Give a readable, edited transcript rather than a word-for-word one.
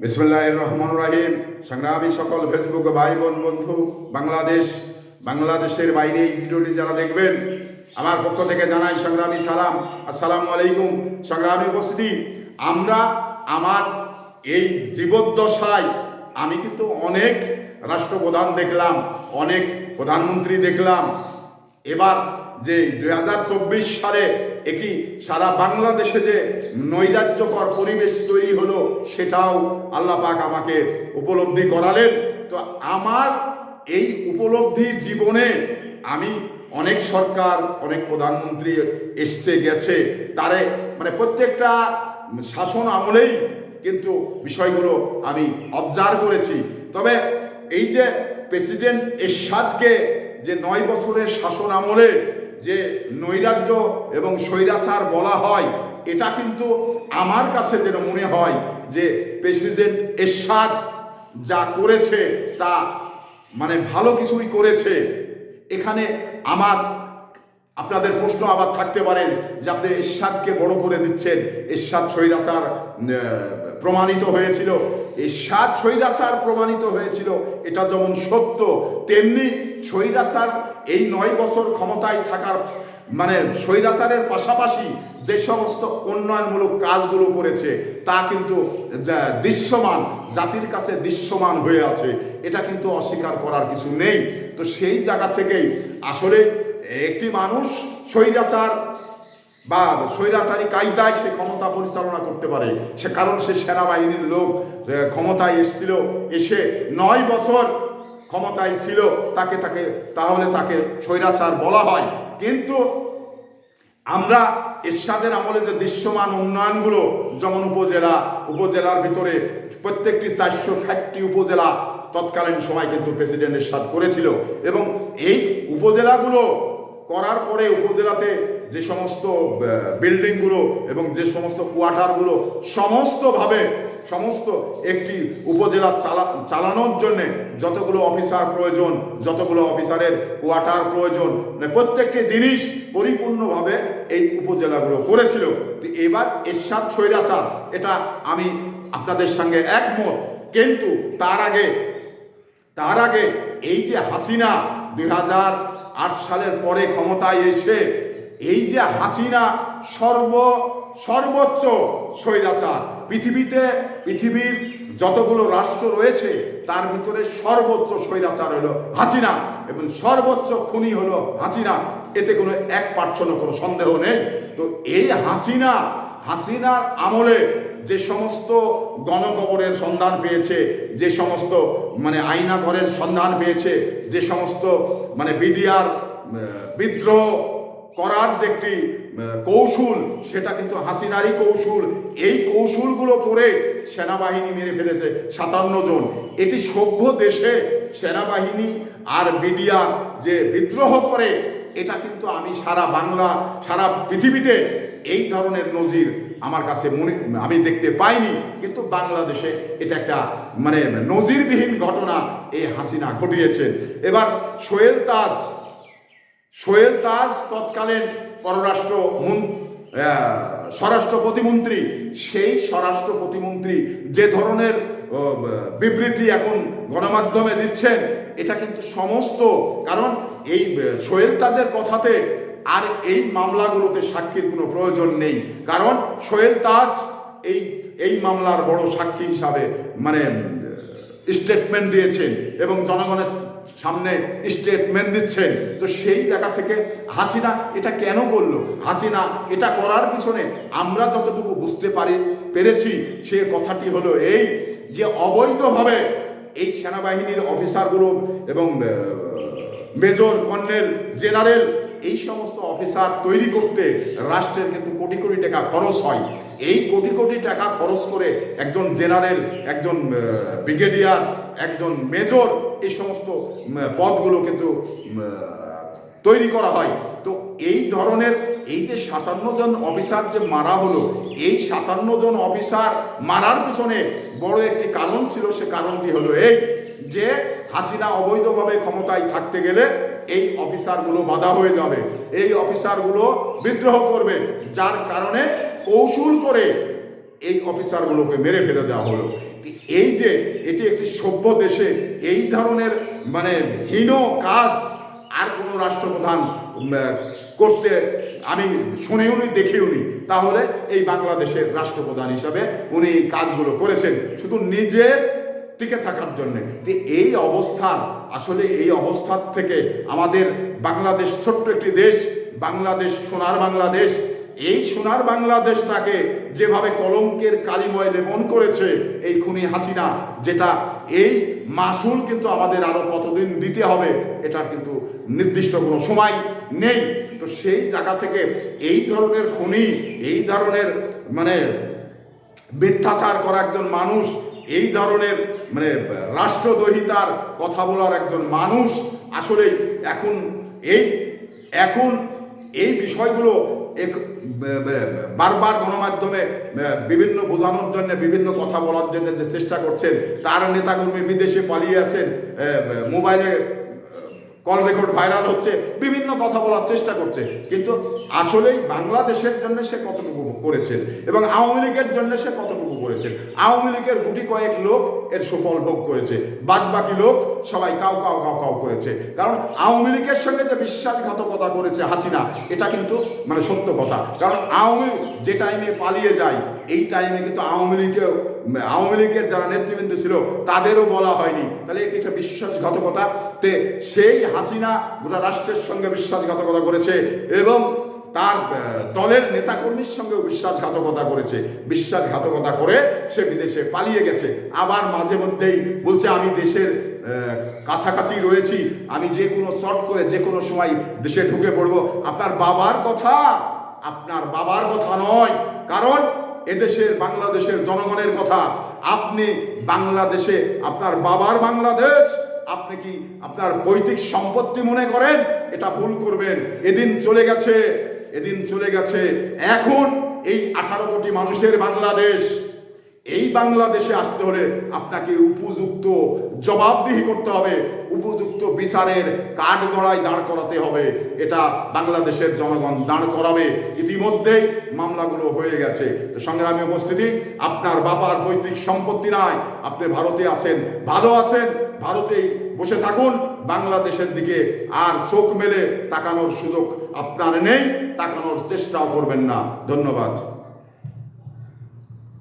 বিসমিল্লাহির রহমানির রহিম। সংগ্রামী সকল ফেসবুক ভাই বোন বন্ধু, বাংলাদেশের বাইরে এই ভিডিওটি যারা দেখবেন, আমার পক্ষ থেকে জানাই সংগ্রামী সালাম। আসসালামু আলাইকুম। সংগ্রামী উপস্থিতি, আমার এই জীবদ্দশায় আমি কিন্তু অনেক রাষ্ট্রপ্রধান দেখলাম, অনেক প্রধানমন্ত্রী দেখলাম। এবার যে 2024 সালে একই সারা বাংলাদেশে যে নৈরাজ্যকর পরিবেশ তৈরি হলো, সেটাও আল্লাহ পাক আমাকে উপলব্ধি করালেন। তো আমার এই উপলব্ধির জীবনে আমি অনেক সরকার, অনেক প্রধানমন্ত্রী এসছে গেছে, তারে মানে প্রত্যেকটা শাসন আমলেই কিন্তু বিষয়গুলো আমি অবজার্ভ করেছি। তবে এই যে প্রেসিডেন্ট এরশাদকে যে 9 বছরের শাসন আমলে যে নৈরাজ্য এবং স্বৈরাচার বলা হয়, এটা কিন্তু আমার কাছে যেন মনে হয় যে প্রেসিডেন্ট এরশাদ যা করেছে তা মানে ভালো কিছুই করেছে। এখানে আপনাদের প্রশ্ন আবার থাকতে পারে যে আপনি এরশাদকে বড় করে দিচ্ছেন, এরশাদ স্বৈরাচার প্রমাণিত হয়েছিল। এরশাদ স্বৈরাচার প্রমাণিত হয়েছিল, এটা যেমন সত্য, তেমনি স্বৈরাচার এই 9 বছর ক্ষমতায় থাকার মানে স্বৈরাচারের পাশাপাশি যে সমস্ত উন্নয়নমূলক কাজগুলো করেছে তা কিন্তু দৃশ্যমান, জাতির কাছে দৃশ্যমান হয়ে আছে। এটা কিন্তু অস্বীকার করার কিছু নেই। তো সেই জায়গা থেকেই আসলে একটি মানুষ স্বৈরাচার বা স্বৈরাচারী কায়দায় সে ক্ষমতা পরিচালনা করতে পারে, সে কারণ সে সেনাবাহিনীর লোক ক্ষমতায় এসেছিল, এসে 9 বছর ক্ষমতায় ছিল, তাহলে তাকে স্বৈরাচার বলা হয়। কিন্তু আমরা এরশাদের আমলে যে দৃশ্যমান উন্নয়নগুলো, যেমন উপজেলার ভিতরে প্রত্যেকটি 460টি উপজেলা তৎকালীন সময় কিন্তু প্রেসিডেন্ট এরশাদ করেছিল। এবং এই উপজেলাগুলো করার পরে উপজেলাতে যে সমস্ত বিল্ডিংগুলো এবং যে সমস্ত কোয়ার্টারগুলো সমস্ত একটি উপজেলা চালানোর জন্যে যতগুলো অফিসার প্রয়োজন, যতগুলো অফিসারের কোয়ার্টার প্রয়োজন, প্রত্যেকটি জিনিস পরিপূর্ণভাবে এই উপজেলাগুলো করেছিল। তো এবার এরশাদ স্বৈরাচার, এটা আমি আপনাদের সঙ্গে একমত। কিন্তু তার আগে এই যে হাসিনা 2008 সালের পরে ক্ষমতায় এসে এই যে হাসিনা সর্বোচ্চ স্বৈরাচার, পৃথিবীর যতগুলো রাষ্ট্র রয়েছে তার ভিতরে সর্বোচ্চ স্বৈরাচার হলো হাসিনা এবং সর্বোচ্চ খুনি হলো হাসিনা। এতে কোনো 1% কোনো সন্দেহ নেই। তো এই হাসিনার আমলে যে সমস্ত গণকবরের সন্ধান পেয়েছে, যে সমস্ত মানে আয়নাঘরের সন্ধান পেয়েছে, যে সমস্ত মানে বিডিআর বিদ্রোহ করার যে একটি কৌশল, সেটা কিন্তু হাসিনারই কৌশল। এই কৌশলগুলো করে সেনাবাহিনী মেরে ফেলেছে 57 জন। এটি সভ্য দেশে সেনাবাহিনী আর বিডিআর যে বিদ্রোহ করে, এটা কিন্তু আমি সারা পৃথিবীতে এই ধরনের নজির আমার কাছে আমি দেখতে পাইনি। কিন্তু বাংলাদেশে এটা একটা মানে নজিরবিহীন ঘটনা এই হাসিনা ঘটিয়েছে। এবার সোহেল তাজ তৎকালীন স্বরাষ্ট্র প্রতিমন্ত্রী, সেই স্বরাষ্ট্র প্রতিমন্ত্রী যে ধরনের বিবৃতি এখন গণমাধ্যমে দিচ্ছেন, এটা কিন্তু সমস্ত কারণ এই সোহেল তাজের কথাতে আর এই মামলাগুলোতে সাক্ষীর কোনো প্রয়োজন নেই। কারণ সোহেল তাজ এই মামলার বড় সাক্ষী হিসাবে মানে স্টেটমেন্ট দিয়েছেন এবং জনগণের সামনে স্টেটমেন্ট দিচ্ছেন। তো সেই জায়গা থেকে হাসিনা এটা কেন করলো? হাসিনা এটা করার পিছনে আমরা যতটুকু বুঝতে পেরেছি সে কথাটি হলো এই যে অবৈধভাবে এই সেনাবাহিনীর অফিসারগুলো এবং মেজর, কর্নেল, জেনারেল এই সমস্ত অফিসার তৈরি করতে রাষ্ট্রের কিন্তু কোটি কোটি টাকা খরচ হয়। এই কোটি কোটি টাকা খরচ করে একজন জেনারেল, একজন ব্রিগেডিয়ার, একজন মেজর, এই সমস্ত পদগুলো কিন্তু তৈরি করা হয়। তো এই ধরনের এই যে 57 জন অফিসার যে মারা হলো, এই 57 জন অফিসার মারার পিছনে বড় একটি কারণ ছিল। সে কারণটি হলো এই যে হাসিনা অবৈধভাবে ক্ষমতায় থাকতে গেলে এই অফিসারগুলো বাধা হয়ে যাবে, এই অফিসারগুলো বিদ্রোহ করবে, যার কারণে কৌশল করে এই অফিসারগুলোকে মেরে ফেলে দেওয়া হলো। এই যে এটি একটি সভ্য দেশে এই ধরনের মানে হীন কাজ আর কোনো রাষ্ট্রপ্রধান করতে আমি শুনিওনি দেখিওনি। তাহলে এই বাংলাদেশের রাষ্ট্রপ্রধান হিসাবে উনি এই কাজগুলো করেছেন শুধু নিজের টিকে থাকার জন্যে। তো এই অবস্থান, আসলে এই অবস্থার থেকে আমাদের বাংলাদেশ ছোট্ট একটি দেশ, বাংলাদেশ সোনার বাংলাদেশ, এই সোনার বাংলাদেশটাকে যেভাবে কলঙ্কের কালিময় লেপন করেছে এই খুনি হাসিনা, যেটা এই মাসুল কিন্তু আমাদের আরও কতদিন দিতে হবে এটার কিন্তু নির্দিষ্ট কোনো সময় নেই। তো সেই জায়গা থেকে এই ধরনের খুনি, এই ধরনের মানে মিথ্যাচার করা একজন মানুষ, এই ধরনের মানে রাষ্ট্রদ্রোহিতার কথা বলার একজন মানুষ আসলে এখন এই বিষয়গুলো বারবার গণমাধ্যমে বিভিন্ন বোঝানোর জন্য, বিভিন্ন কথা বলার জন্য যে চেষ্টা করছেন, তার নেতাকর্মী বিদেশে পালিয়ে আছেন, মোবাইলে কল রেকর্ড ভাইরাল হচ্ছে, বিভিন্ন কথা বলার চেষ্টা করছে, কিন্তু আসলেই বাংলাদেশের জন্য সে কতটুকু করেছেন এবং আওয়ামী লীগের জন্য সে কতটুকু করেছেন। আওয়ামী লীগের গুটি কয়েক লোক এর সুফল ভোগ করেছে, বাদ বাকি লোক সবাই কাউ কাউ কাউ কাউ করেছে। কারণ আওয়ামী লীগের সঙ্গে যে বিশ্বাসঘাতকতা করেছে হাসিনা, এটা কিন্তু মানে সত্য কথা। কারণ আওয়ামী লীগ যে টাইমে পালিয়ে যায়, এই টাইমে কিন্তু আওয়ামী লীগের যারা নেতৃবৃন্দ ছিল তাদেরও বলা হয়নি। তাহলে এটি একটা বিশ্বাসঘাতকতা। তে সেই হাসিনা গোটা রাষ্ট্রের সঙ্গে বিশ্বাসঘাতকতা করেছে এবং তার দলের নেতাকর্মীর সঙ্গেও বিশ্বাসঘাতকতা করেছে। বিশ্বাসঘাতকতা করে সে বিদেশে পালিয়ে গেছে। আবার মাঝে মধ্যেই বলছে আমি দেশের কাছাকাছি রয়েছি, আমি যে কোনো চট করে যে কোনো সময় দেশে ঢুকে পড়বো। আপনার বাবার কথা নয়, কারণ এদেশের বাংলাদেশের জনগণের কথা। আপনি বাংলাদেশে আপনার বাবার বাংলাদেশ আপনি কি আপনার পৈতৃক সম্পত্তি মনে করেন? এটা ভুল করবেন। এদিন চলে গেছে। এখন এই 18 কোটি মানুষের বাংলাদেশ, এই বাংলাদেশে আসতে হলে আপনাকে উপযুক্ত জবাবদিহি করতে হবে, উপযুক্ত বিচারের কাঠগড়ায় দাঁড় করাতে হবে। এটা বাংলাদেশের জনগণ দাঁড় করাবে। ইতিমধ্যেই মামলাগুলো হয়ে গেছে। তো সংগ্রামী উপস্থিতি, আপনার বাবার পৈতৃক সম্পত্তি নয়, আপনি ভারতে আছেন, ভালো আছেন, ভারতেই বসে থাকুন। বাংলাদেশের দিকে আর চোখ মেলে তাকানোর সুযোগ আপনার নেই, তাকানোর চেষ্টাও করবেন না। ধন্যবাদ।